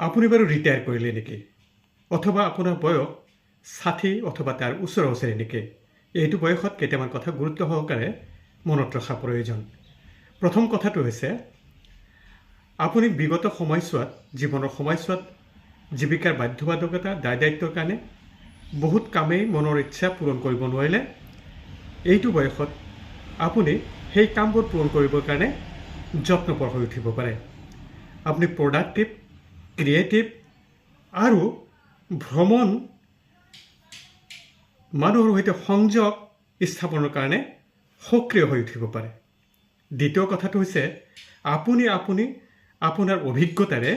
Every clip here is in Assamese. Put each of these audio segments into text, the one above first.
আপুনি বাৰু ৰিটায়াৰ কৰিলে নেকি অথবা আপোনাৰ বয়স 60 অথবা তাৰ ওচৰে ওচৰে নেকি এইটো বয়সত কেইটামান কথা গুৰুত্ব সহকাৰে মনত ৰখা প্ৰয়োজন। প্ৰথম কথাটো হৈছে আপুনি বিগত সময়ছোৱাত জীৱনৰ সময়ছোৱাত জীৱিকাৰ বাধ্যবাধকতা দায় দায়িত্বৰ কাৰণে বহুত কামেই মনৰ ইচ্ছা পূৰণ কৰিব নোৱাৰিলে এইটো বয়সত আপুনি সেই কামবোৰ পূৰণ কৰিবৰ কাৰণে যত্নপৰ হৈ উঠিব পাৰে। আপুনি প্ৰডাক্টিভ ক্ৰিয়েটিভ আৰু ভ্ৰমণ মানুহৰ সৈতে সংযোগ স্থাপনৰ কাৰণে সক্ৰিয় হৈ উঠিব পাৰে। দ্বিতীয় কথাটো হৈছে আপুনি আপোনাৰ অভিজ্ঞতাৰে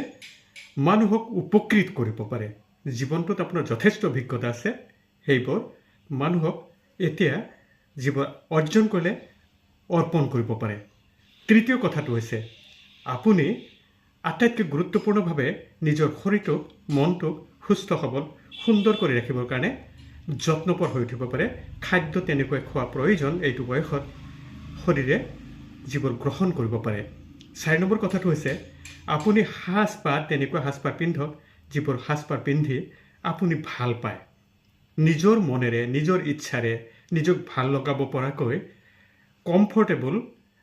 মানুহক উপকৃত কৰিব পাৰে। জীৱনটোত আপোনাৰ যথেষ্ট অভিজ্ঞতা আছে, সেইবোৰ মানুহক এতিয়া জীৱন অৰ্জন কৰিলে অৰ্পণ কৰিব পাৰে। তৃতীয় কথাটো হৈছে আপুনি আটাইতকৈ গুৰুত্বপূৰ্ণভাৱে নিজৰ শৰীৰটোক মনটোক সুস্থ সবল সুন্দৰ কৰি ৰাখিবৰ কাৰণে যত্নপৰ হৈ উঠিব পাৰে। খাদ্য তেনেকৈ খোৱা প্ৰয়োজন এইটো বয়সত শৰীৰে যিবোৰ গ্ৰহণ কৰিব পাৰে। 4 নম্বৰ কথাটো হৈছে আপুনি সাজপাৰ তেনেকুৱা সাজপাৰ পিন্ধক যিবোৰ সাজপাৰ পিন্ধি আপুনি ভাল পায়। নিজৰ মনেৰে নিজৰ ইচ্ছাৰে নিজক ভাল লগাব পৰাকৈ কমফৰ্টেবল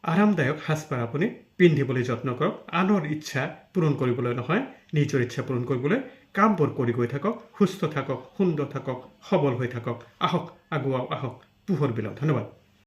আৰামদায়ক সাজপাৰ আপুনি পিন্ধিবলৈ যত্ন কৰক। আনৰ ইচ্ছা পূৰণ কৰিবলৈ নহয়, নিজৰ ইচ্ছা পূৰণ কৰিবলৈ কামবোৰ কৰি গৈ থাকক। সুস্থ থাকক, সুন্দৰ থাকক, সবল হৈ থাকক। আহক আগুৱাও, আহক পোহৰ বিলাও। ধন্যবাদ।